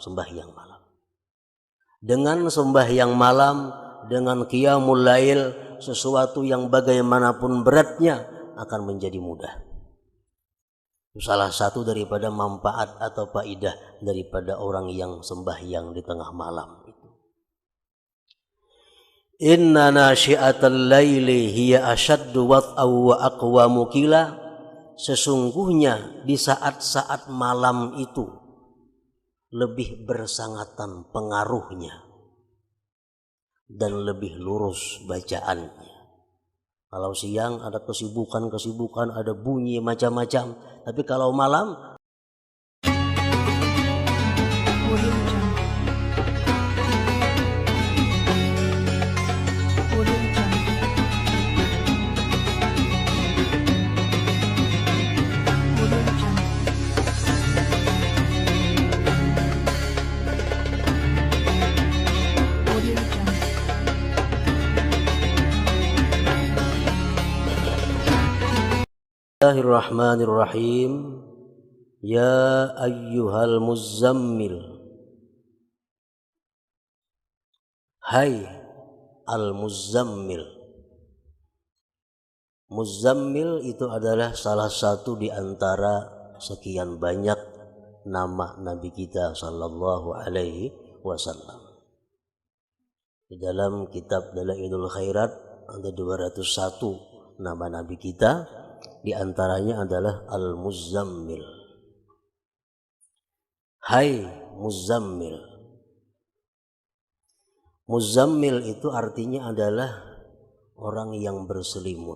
sembahyang malam. Dengan sembahyang malam, dengan qiyamul lail, sesuatu yang bagaimanapun beratnya akan menjadi mudah. Salah satu daripada manfaat atau faidah daripada orang yang sembahyang di tengah malam itu. Inna nasyi'atal laili hiya ashaddu wat'aw wa aqwamu qila. Sesungguhnya di saat-saat malam itu lebih bersangatan pengaruhnya dan lebih lurus bacaannya. Kalau siang ada kesibukan, ada bunyi macam-macam, tapi kalau malam Bismillahirrahmanirrahim. Ya ayyuhal muzammil. Hai al-muzammil. Muzammil itu adalah salah satu di antara sekian banyak nama Nabi kita sallallahu alaihi wasallam. Di dalam kitab Dalailul Khairat ada 201 nama Nabi kita. Di antaranya adalah Al-Muzammil. Hai Muzammil. Muzammil itu artinya adalah orang yang berselimut.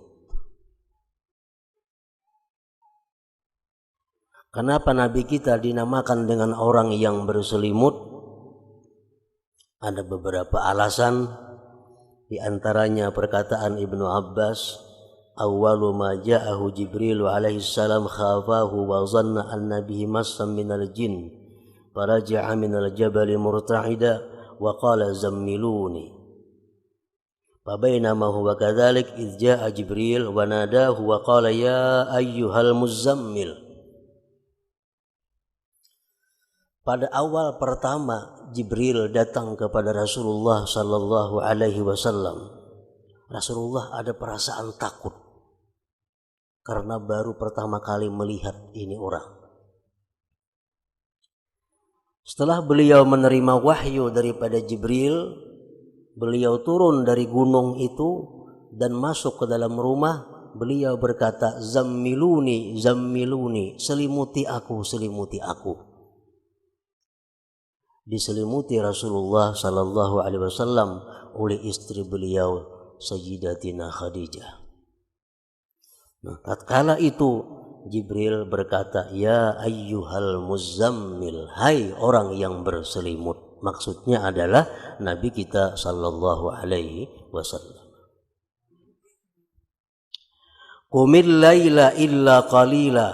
Kenapa Nabi kita dinamakan dengan orang yang berselimut? Ada beberapa alasan. Di antaranya perkataan Ibnu Abbas, awwalu ma ja'ahu Jibril alaihi salam khafahu wa zanna anna bihi massan minal jin faraja'a minal jabali murta'ida wa qala zammiluni fabainama huwa kadzalik idz ja'a Jibril wa nadahu wa qala ya ayyuhal muzammil. Pada awal pertama Jibril datang kepada Rasulullah sallallahu alaihi wasallam, Rasulullah ada perasaan takut karena baru pertama kali melihat ini orang. Setelah beliau menerima wahyu daripada Jibril, beliau turun dari gunung itu dan masuk ke dalam rumah. Beliau berkata, zammiluni, zammiluni, selimuti aku, selimuti aku. Diselimuti Rasulullah sallallahu alaihi wasallam oleh istri beliau Sayyidatina Khadijah. Nah, tatkala itu Jibril berkata, ya ayyuhal muzammil, hai orang yang berselimut. Maksudnya adalah Nabi kita sallallahu alaihi wasallam. Qumil laila illa qalila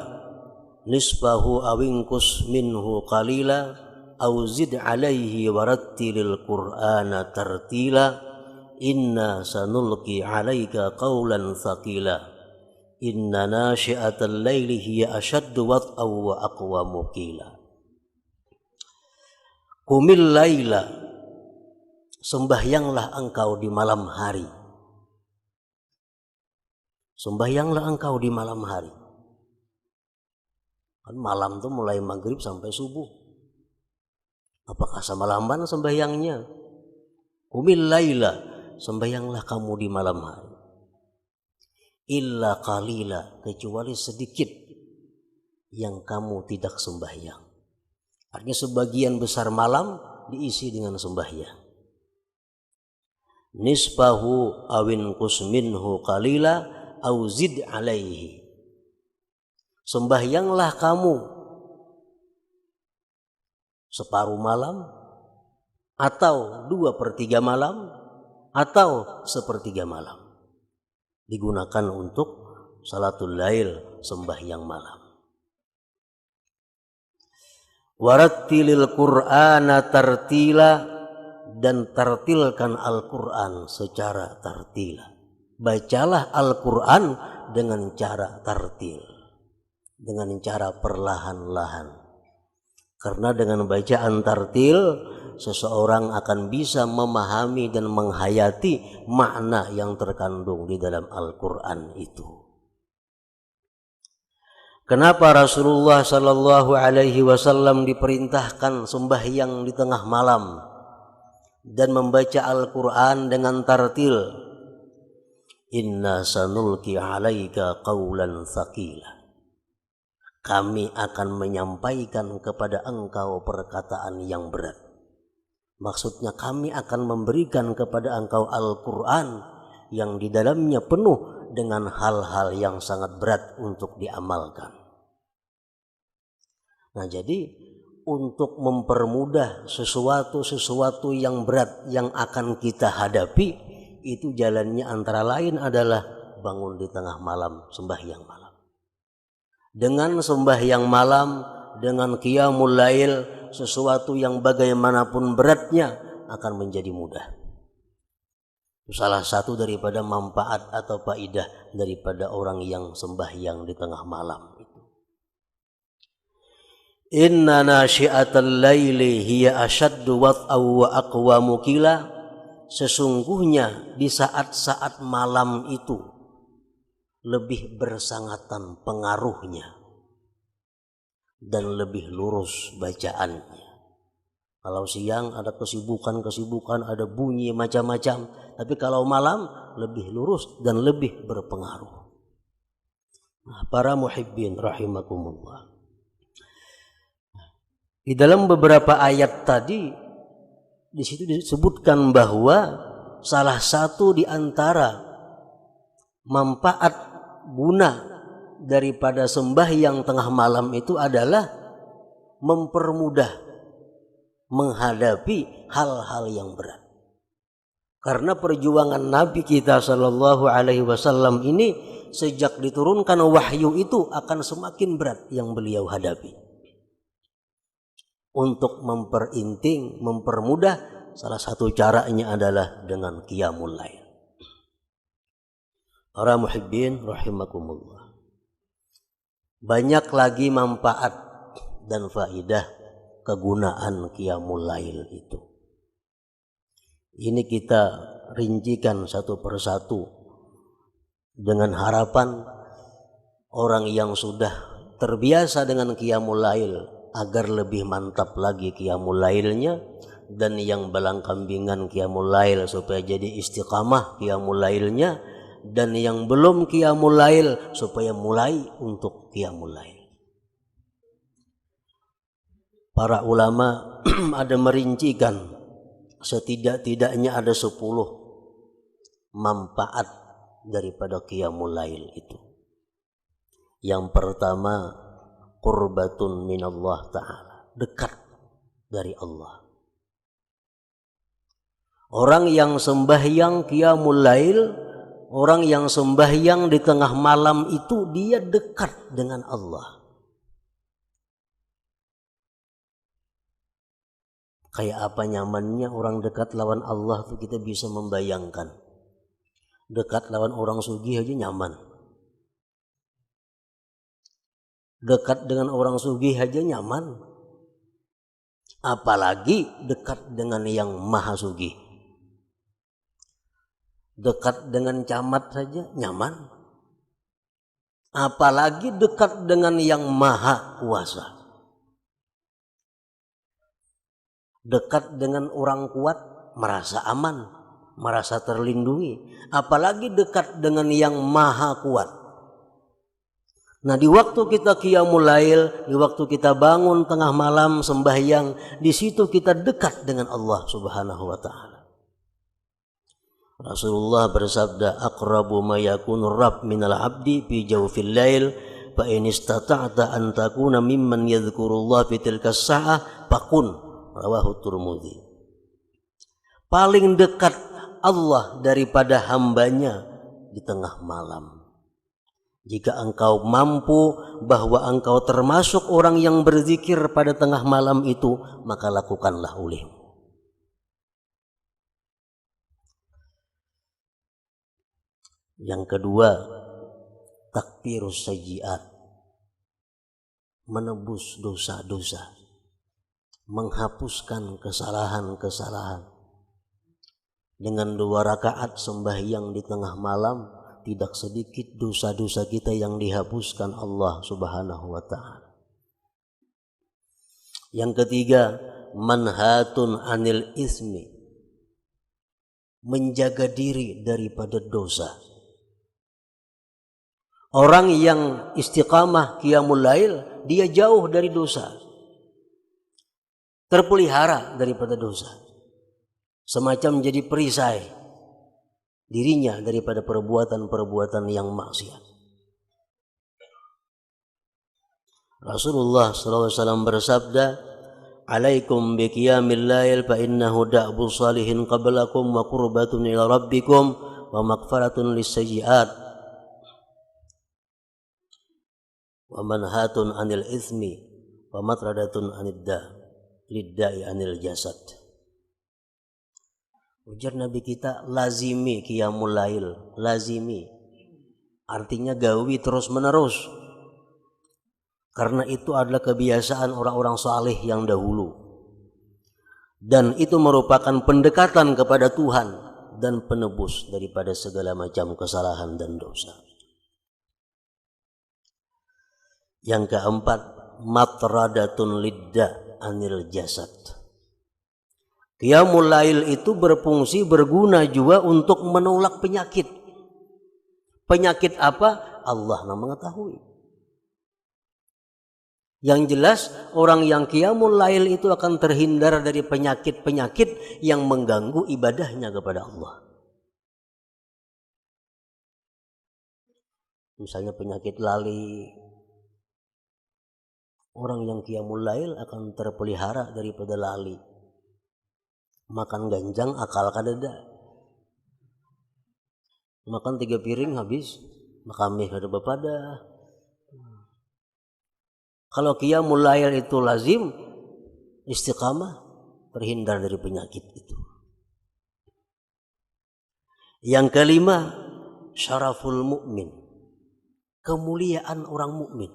nisbahu awinkus minhu qalila aw zid alaihi warattilil qur'ana tartila inna sanulqi alaika qawlan thaqila inna nasyi'atal laili hiya ashaddu wat'aw wa aqwamu qila. Qumil laila, sembahyanglah engkau di malam hari. Sembahyanglah engkau di malam hari. Kan malam itu mulai maghrib sampai subuh. Apakah semalaman sembahyangnya? Qumil laila, sembahyanglah kamu di malam hari. Illa qalila, kecuali sedikit yang kamu tidak sembahyang. Artinya sebagian besar malam diisi dengan sembahyang. Nisbahu awin kusminhu qalila au zid alaihi. Sembahyanglah kamu separuh malam atau 2/3 malam atau 1/3 malam. Digunakan untuk salatul lail, sembahyang malam. Warattilil qur'ana tartila, dan tartilkan Al-Quran secara tartila. Bacalah Al-Quran dengan cara tartil, dengan cara perlahan-lahan. Karena dengan bacaan tartil seseorang akan bisa memahami dan menghayati makna yang terkandung di dalam Al-Quran itu. Kenapa Rasulullah Sallallahu Alaihi Wasallam diperintahkan sembahyang di tengah malam dan membaca Al-Quran dengan tartil? Inna sanulki alaika qawlan thaqila. Kami akan menyampaikan kepada engkau perkataan yang berat. Maksudnya kami akan memberikan kepada engkau Al-Quran yang di dalamnya penuh dengan hal-hal yang sangat berat untuk diamalkan. Nah, jadi untuk mempermudah sesuatu yang berat yang akan kita hadapi, itu jalannya antara lain adalah bangun di tengah malam, sembahyang malam. Dengan sembahyang malam, dengan qiyamul lail, sesuatu yang bagaimanapun beratnya akan menjadi mudah. Salah satu daripada manfaat atau faidah daripada orang yang sembahyang di tengah malam itu. Inna nasyi'atal laili hiya ashaddu wat'aw wa aqwamu qila. Sesungguhnya di saat-saat malam itu lebih bersangatan pengaruhnya dan lebih lurus bacaannya. Kalau siang ada kesibukan, ada bunyi macam-macam, tapi kalau malam lebih lurus dan lebih berpengaruh. Nah, para muhibbin rahimakumullah. Di dalam beberapa ayat tadi di situ disebutkan bahwa salah satu di antara manfaat guna daripada sembahyang tengah malam itu adalah mempermudah menghadapi hal-hal yang berat. Karena perjuangan Nabi kita Shallallahu Alaihi Wasallam ini sejak diturunkan wahyu itu akan semakin berat yang beliau hadapi. Untuk memperinting, mempermudah, salah satu caranya adalah dengan qiyamul lail. Para muhibbin rahimakumullah. Banyak lagi manfaat dan faidah kegunaan qiyamul lail itu. Ini kita rincikan satu persatu dengan harapan orang yang sudah terbiasa dengan qiyamul lail agar lebih mantap lagi qiyamul lailnya, dan yang balang kambingan qiyamul lail supaya jadi istiqamah qiyamul lailnya, dan yang belum qiyamul lail supaya mulai untuk qiyamul lail. Para ulama ada merincikan setidak-tidaknya ada 10 manfaat daripada qiyamul lail itu. Yang pertama, qurbatun minallah ta'ala, dekat dari Allah. Orang yang sembahyang qiyamul lail, orang yang sembahyang di tengah malam itu dia dekat dengan Allah. Kayak apa nyamannya orang dekat lawan Allah tuh kita bisa membayangkan. Dekat lawan orang sugih aja nyaman. Dekat dengan orang sugih aja nyaman. Apalagi dekat dengan yang maha sugih. Dekat dengan camat saja nyaman. Apalagi dekat dengan yang maha kuasa. Dekat dengan orang kuat merasa aman, merasa terlindungi. Apalagi dekat dengan yang maha kuat. Nah, di waktu kita qiyamul lail, di waktu kita bangun tengah malam sembahyang, di situ kita dekat dengan Allah Subhanahu wa taala. Rasulullah bersabda, aqrabu ma yakunu rabb minal abdi fi jawfil lail, fa in istata'ta an takuna mimman yadhkurullah fi tilka as-sa'ah faqun, rawahu Tirmidzi. Paling dekat Allah daripada hambanya di tengah malam. Jika engkau mampu bahwa engkau termasuk orang yang berzikir pada tengah malam itu, maka lakukanlah olehmu. Yang kedua, takfirus sayyi'at, menebus dosa-dosa. menghapuskan kesalahan-kesalahan. Dengan 2 rakaat sembahyang di tengah malam, tidak sedikit dosa-dosa kita yang dihapuskan Allah Subhanahu wa ta'ala. Yang ketiga, manhatun anil ismi, menjaga diri daripada dosa. Orang yang istiqamah qiyamul lail, dia jauh dari dosa, terpelihara daripada dosa, semacam menjadi perisai dirinya daripada perbuatan-perbuatan yang maksiat. Rasulullah SAW bersabda, "Alaikum biqiyamil lail fa innahu da'bu salihin qablakum wa qurbatun ila rabbikum wa maghfaratun lis-sayyi'at wa manhatun 'anil itsmi wa matradatun 'anid lidda'i 'anil jasad." Ujar Nabi kita, lazimi qiyamul lail, lazimi. Artinya gawi terus-menerus. Karena itu adalah kebiasaan orang-orang saleh yang dahulu. Dan itu merupakan pendekatan kepada Tuhan dan penebus daripada segala macam kesalahan dan dosa. Yang keempat, matradatun lidda anil jasad. Qiyamul lail itu berfungsi, berguna juga untuk menolak penyakit. Penyakit apa? Allah yang mengetahui. Yang jelas orang yang qiyamul lail itu akan terhindar dari penyakit-penyakit yang mengganggu ibadahnya kepada Allah. Misalnya penyakit lali. Orang yang qiyamul lail akan terpelihara daripada lali. Makan ganjang akal kadada. Makan 3 piring habis, makamih kada bepada. Kalau qiyamul lail itu lazim, istiqamah, terhindar dari penyakit itu. Yang kelima, syaraful mukmin, kemuliaan orang mukmin.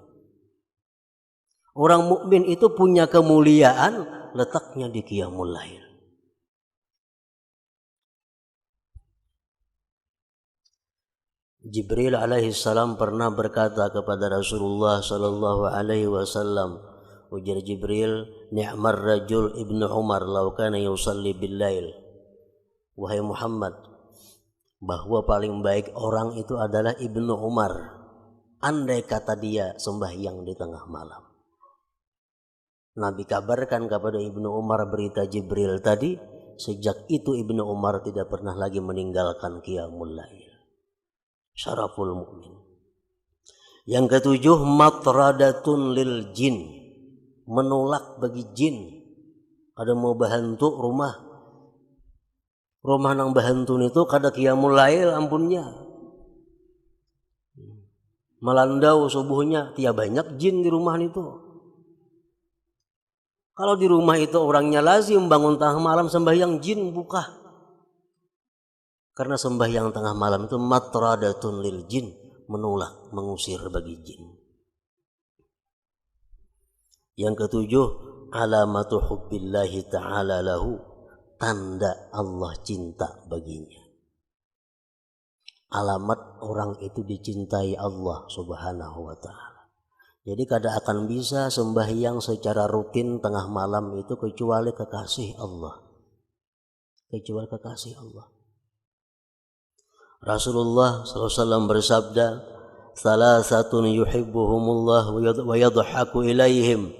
Orang mukmin itu punya kemuliaan, letaknya di qiyamul lail. Jibril alaihi salam pernah berkata kepada Rasulullah sallallahu alaihi wasallam, ujar Jibril, ni'mar rajul ibnu Umar law kana yusalli bil lail. Wahai Muhammad, bahwa paling baik orang itu adalah Ibnu Umar, andai kata dia sembahyang di tengah malam. Nabi kabarkan kepada Ibnu Umar berita Jibril tadi, sejak itu Ibnu Umar tidak pernah lagi meninggalkan qiyamul lail. Syaraful mukmin. Yang ketujuh, matradatun lil jin, menolak bagi jin. Ada mau bahantu rumah nang bahantu itu kada qiyamul lail ampunnya. Melandau subuhnya, tiap banyak jin di rumah itu. Kalau di rumah itu orangnya lazim bangun tengah malam sembahyang, jin buka. Karena sembahyang tengah malam itu matradatun lil jin, menolak, mengusir bagi jin. Yang ketujuh, alamatu hubbillahi ta'ala lahu, tanda Allah cinta baginya. Alamat orang itu dicintai Allah Subhanahu wa ta'ala. Jadi kada akan bisa sembahyang secara rutin tengah malam itu kecuali kekasih Allah. Kecuali kekasih Allah. Rasulullah SAW bersabda, salasatun yuhibbuhumullah wa yadhaku ilaihim.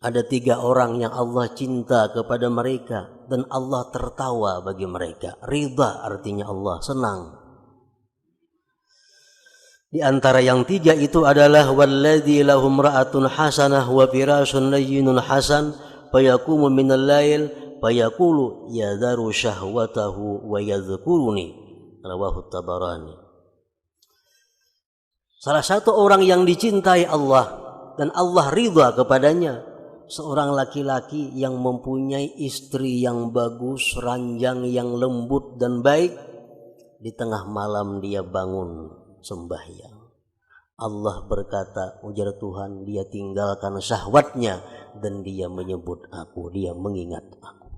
Ada 3 orang yang Allah cinta kepada mereka dan Allah tertawa bagi mereka. Ridha artinya Allah senang. Di antara yang 3 itu adalah walladzi lahum ra'atun hasanah wa firasun layyinun hasan fayaqumu minal lail fayaqulu yadharu syahwatahu wa yadhkuruni. Rawahu Tabarani. Salah satu orang yang dicintai Allah dan Allah ridha kepadanya, seorang laki-laki yang mempunyai istri yang bagus, ranjang yang lembut dan baik. Di tengah malam dia bangun sembahyang. Allah berkata, ujar Tuhan, dia tinggalkan syahwatnya dan dia menyebut aku, dia mengingat aku.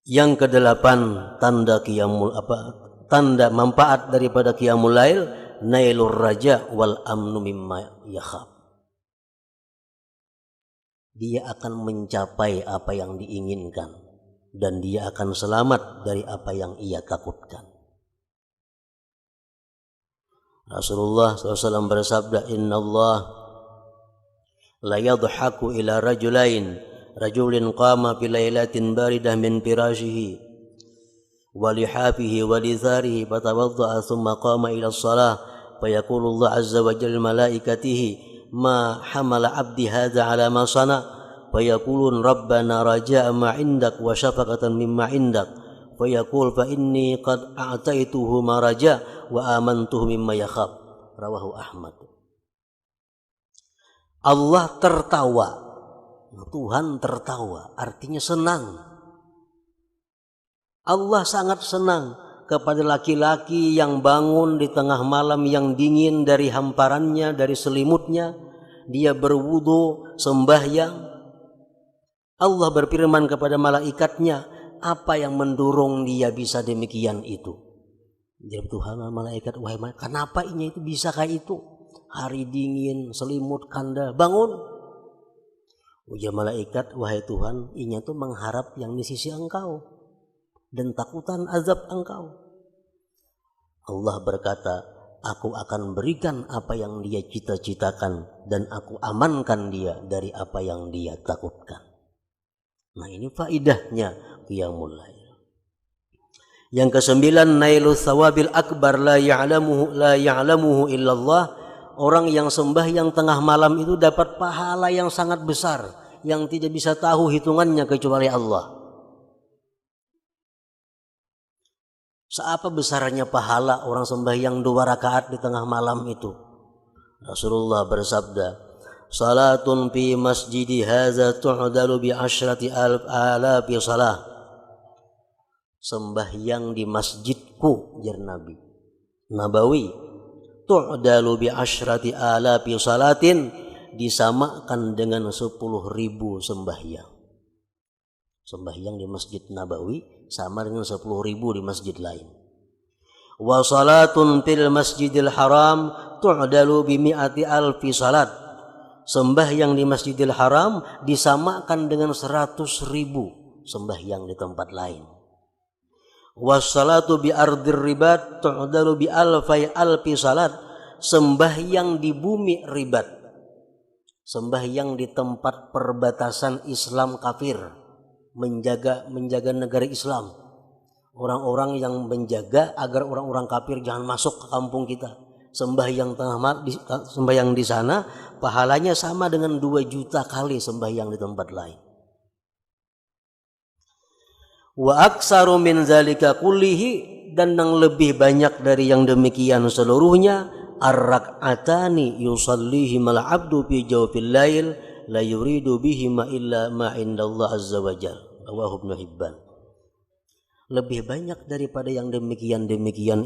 Yang kedelapan, tanda manfaat daripada qiyamul lail, nailur raja wal amnu mimma yakhaf. Dia akan mencapai apa yang diinginkan dan dia akan selamat dari apa yang ia takutkan. Rasulullah SAW bersabda, Inna Allah la yadhaku ila rajulin qama fi lailatin baridah min firashihi wa lihafihi wa lizarihi fatawadda'a thumma qama ila as-salah fayaqulu Allah azza wa jalla malaikatihi ma hamala abdi hadza ala ma sana fayaqulun rabbana raja'a ma indak wa syafaqatan mimma indak fayaqul fa inni qad a'taituhu ma raja' wa amantuhu mimma yakhaf. Rawahu Ahmad. Allah tertawa, Tuhan tertawa, artinya senang. Allah sangat senang kepada laki-laki yang bangun di tengah malam yang dingin dari hamparannya, dari selimutnya. Dia berwudu, sembahyang. Allah berfirman kepada malaikatnya, apa yang mendorong dia bisa demikian itu? Jadi Tuhan malaikat, wahai malaikat, kenapa ini itu bisa kayak itu? Hari dingin, selimut kanda, bangun. Ujar malaikat, wahai Tuhan, ini itu mengharap yang di sisi engkau dan takutan azab engkau. Allah berkata, aku akan berikan apa yang dia cita-citakan dan aku amankan dia dari apa yang dia takutkan. Nah, ini faidahnya qiyamul lail. Yang kesembilan, nailu thawabil akbar la ya'lamuhu illallah. Orang yang sembahyang tengah malam itu dapat pahala yang sangat besar yang tidak bisa tahu hitungannya kecuali Allah. Seapa besarnya pahala orang sembahyang 2 rakaat di tengah malam itu? Rasulullah bersabda, salatun fi masjidi hadza tu'dalu bi 10,000 salah. Sembahyang di masjidku, jar Nabi Nabawi, tu'dalu bi 10,000 salatin, disamakan dengan 10.000 sembahyang. Sembahyang di Masjid Nabawi sama dengan 10.000 di masjid lain. Wa salatun fil Masjidil Haram tu'dalu bi 100,000 salat. Sembahyang di Masjidil Haram disamakan dengan 100.000 sembahyang di tempat lain. Wassalatu bi ardir ribat tu'dalu bi alfi salat. Sembahyang di bumi ribat, sembahyang di tempat perbatasan Islam kafir, menjaga negara Islam, orang-orang yang menjaga agar orang-orang kafir jangan masuk ke kampung kita. Sembahyang di sana pahalanya sama dengan 2 juta kali sembahyang di tempat lain. Wa aksaru min zalika kullihi, dan yang lebih banyak dari yang demikian seluruhnya, ar-rak'atani yusallihimal abdu fi jawfil lail la yuridu bihima illa ma indallah azza wa jalla. Rawahu Ibnu Hibban. Lebih banyak daripada yang demikian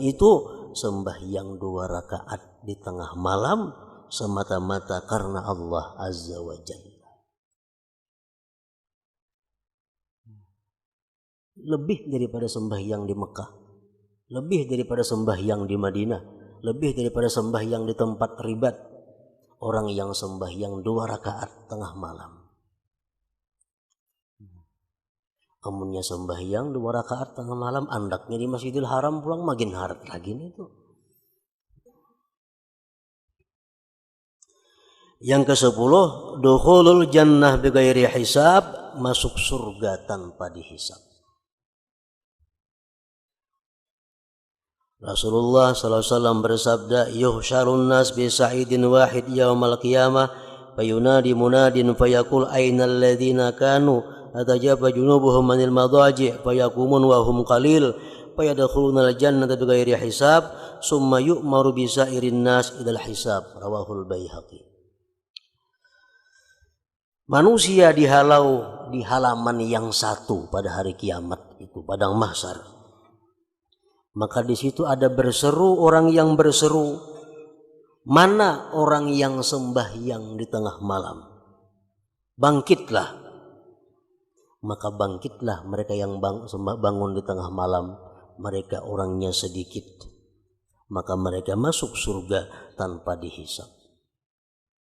itu sembahyang 2 rakaat di tengah malam semata-mata karena Allah azza wa jalla. Lebih daripada sembahyang di Mekah, lebih daripada sembahyang di Madinah, lebih daripada sembahyang di tempat ribat. Orang yang sembahyang 2 rakaat tengah malam, amunnya sembahyang 2 rakaat tengah malam, andaknya di Masjidil Haram pulang makin harat lagi nih tuh. Yang ke-10, dukhulul jannah bighairi hisab, masuk surga tanpa dihisab. Rasulullah SAW bersabda, yuhsyarun nas bi sa'idin wahid yaumal qiyamah fayunadi munadin fayaqul ainal ladzina kanu atajaba junubuhum manil madaji' fayaqumun wa hum qalil fayadkhuluna al jannata bighairi hisab summa yu'maru bi sa'irin nas idal hisab. Rawahul Baihaqi. Manusia dihalau di halaman yang satu pada hari kiamat itu, padang mahsyar. Maka di situ ada berseru orang yang berseru, Mana orang yang sembahyang di tengah malam? Bangkitlah. Maka bangkitlah mereka yang bangun di tengah malam. Mereka orangnya sedikit. Maka mereka masuk surga tanpa dihisab.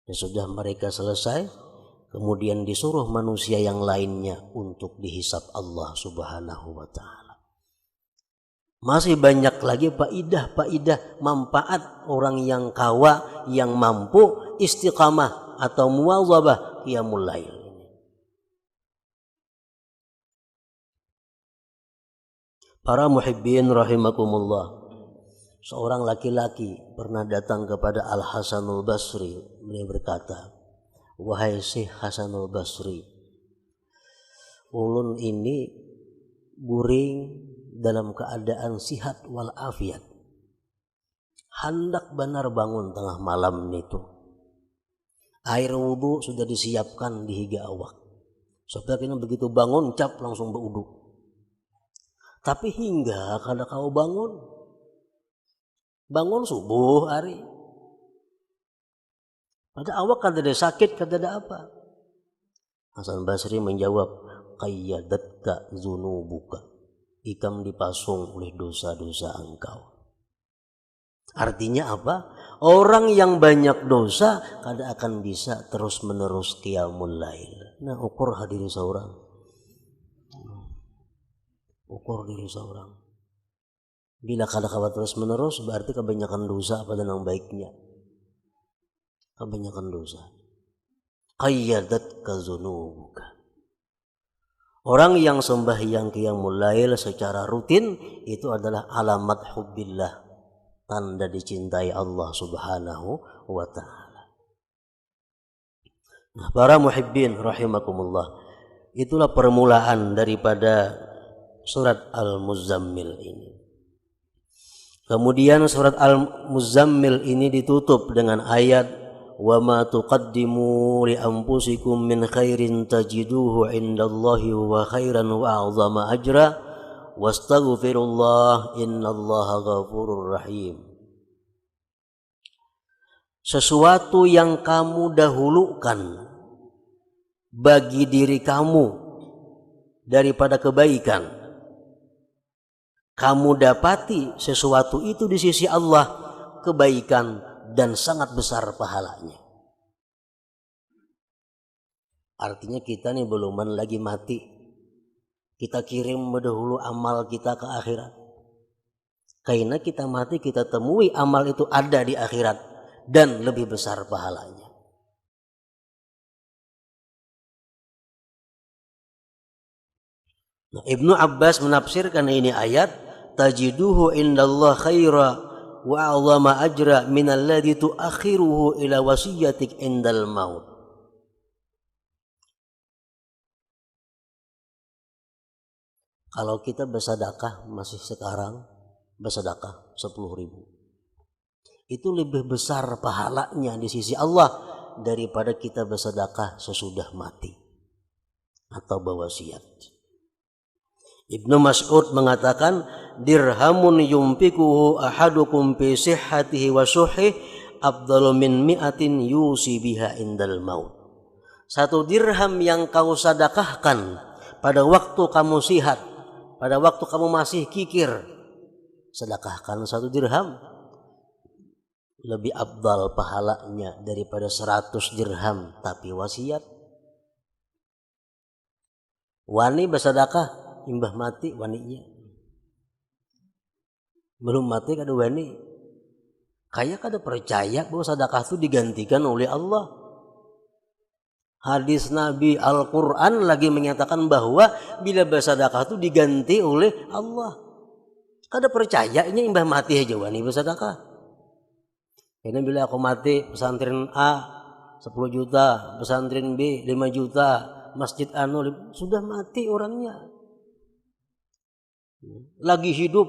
Dan sudah mereka selesai, kemudian disuruh manusia yang lainnya untuk dihisab Allah Subhanahu wa ta'ala. Masih banyak lagi faidah manfaat orang yang kawa, yang mampu istiqamah atau muwazabah qiyamul lail. Para muhibbin rahimakumullah. Seorang laki-laki pernah datang kepada Al-Hasanul Basri. Beliau berkata, "Wahai Syekh Hasanul Basri, ulun ini guring dalam keadaan sihat walafiat. Hendak benar bangun tengah malam itu. Air wudhu sudah disiapkan di higa awak. Sebab ini begitu bangun cap langsung berwudhu. Tapi hingga kada kau bangun subuh hari. Ada awak kada ada sakit, kada ada apa." Hasan Basri menjawab, "Qayyadatka zunubuka." Ikam dipasung oleh dosa-dosa engkau. Artinya apa? Orang yang banyak dosa kada akan bisa terus menerus qiyamul lail. Nah, ukur hadiri seorang. Ukur diri seorang. Bila kada kawa terus menerus berarti kebanyakan dosa pada yang baiknya. Kebanyakan dosa. Qayyadatka zunubuka. Orang yang sembahyang qiyamul lail secara rutin itu adalah alamat hubbillah, tanda dicintai Allah Subhanahu wa ta'ala. Nah, para muhibbin rahimakumullah, itulah permulaan daripada surat Al-Muzammil ini. Kemudian surat Al-Muzammil ini ditutup dengan ayat wa ma tuqaddimu li anfusikum min khairin tajiduhu indallahi wa khairan wa a'zama ajra wastaghfirullah innallaha ghafurur rahim. Sesuatu yang kamu dahulukan bagi diri kamu daripada kebaikan, kamu dapati sesuatu itu di sisi Allah kebaikan dan sangat besar pahalanya. Artinya kita nih belum lagi mati. Kita kirim dahulu amal kita ke akhirat. Karena kita mati kita temui amal itu ada di akhirat dan lebih besar pahalanya. Nah, Ibnu Abbas menafsirkan ini ayat, tajiduhu indallah khaira wa a'zama ajra minalladzi tuakhiruhu ila wasiyatik indal maut. Kalau kita bersedekah masih sekarang bersedekah 10.000, itu lebih besar pahalanya di sisi Allah daripada kita bersedekah sesudah mati atau berwasiat. Ibnu Mas'ud mengatakan, dirhamun yumpikuhu ahadukum fi sihhatihi wa suhih afdalu min mi'atin yusi biha indal maut. 1 dirham yang kau sedekahkan pada waktu kamu sihat, pada waktu kamu masih kikir, sedekahkan 1 dirham, lebih afdal pahalanya daripada 100 dirham tapi wasiat. Wani bersedekah imbah mati waninya. Belum mati kada wani. Kayak kada percaya bahwa sedekah itu digantikan oleh Allah. Hadis Nabi Al-Quran lagi menyatakan bahwa bila bersedekah itu diganti oleh Allah. Kada percaya ini imbah mati aja wani bersedekah. Ini bila aku mati pesantren A 10 juta, pesantren B 5 juta, masjid anu sudah mati orangnya. Lagi hidup,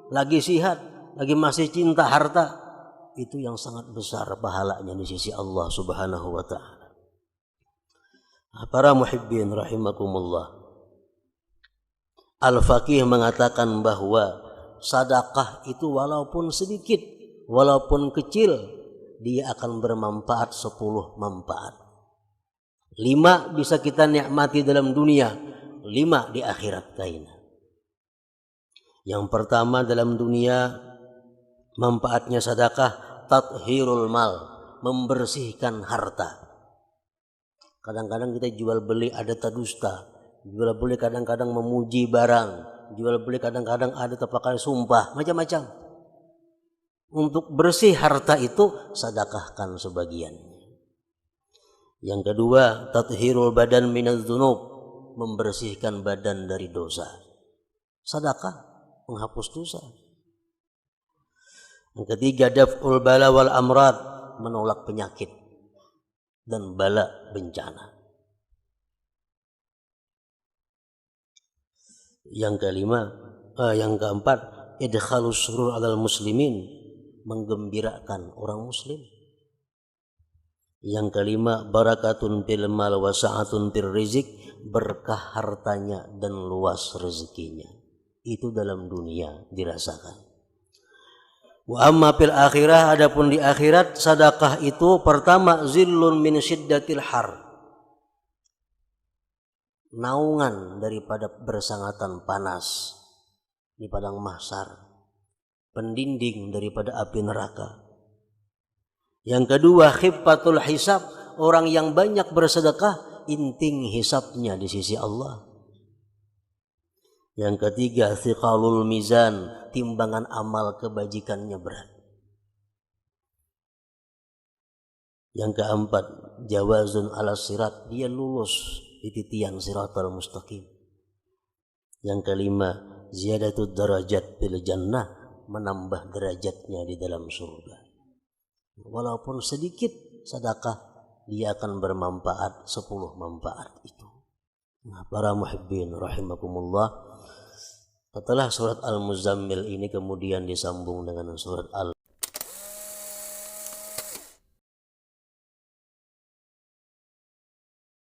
lagi sihat, lagi masih cinta harta, itu yang sangat besar pahalanya di sisi Allah Subhanahu wa ta'ala. Para muhibbin rahimakumullah, Al-Faqih mengatakan bahwa sedekah itu walaupun sedikit, walaupun kecil, dia akan bermanfaat 10 manfaat. 5 bisa kita nikmati dalam dunia, 5 di akhirat kaina. Yang pertama dalam dunia manfaatnya sedekah, tathhirul mal, membersihkan harta. Kadang-kadang kita jual beli ada dusta, jual beli kadang-kadang memuji barang, jual beli kadang-kadang ada terpakai sumpah, macam-macam. Untuk bersih harta itu sedekahkan sebagian. Yang kedua, tathhirul badan minadz dzunub, membersihkan badan dari dosa. Sedekah menghapus dosa. Yang ketiga, daf'ul bala wal amrad, menolak penyakit dan bala bencana. Yang keempat, idkhalus surur 'alal muslimin, menggembirakan orang muslim. Yang kelima, barakatun fil mal wa sa'atun fir rizq, berkah hartanya dan luas rezekinya. Itu dalam dunia dirasakan. Wa amma fil akhirah, adapun di akhirat sedekah itu pertama zillun min syiddatil har, naungan daripada bersangatan panas di padang mahsyar, pendinding daripada api neraka. Yang kedua, khiffatul hisab, orang yang banyak bersedekah inting hisabnya di sisi Allah. Yang ketiga, thiqalul mizan, timbangan amal kebajikannya berat. Yang keempat, jawazun ala sirat, dia lulus di titian siratal mustaqim. Yang kelima, ziyadatud darajat fil jannah, menambah derajatnya di dalam surga. Walaupun sedikit sedekah, dia akan bermanfaat 10 manfaat itu. Nah, para muhibbin rahimakumullah, setelah surat Al-Muzammil ini kemudian disambung dengan surat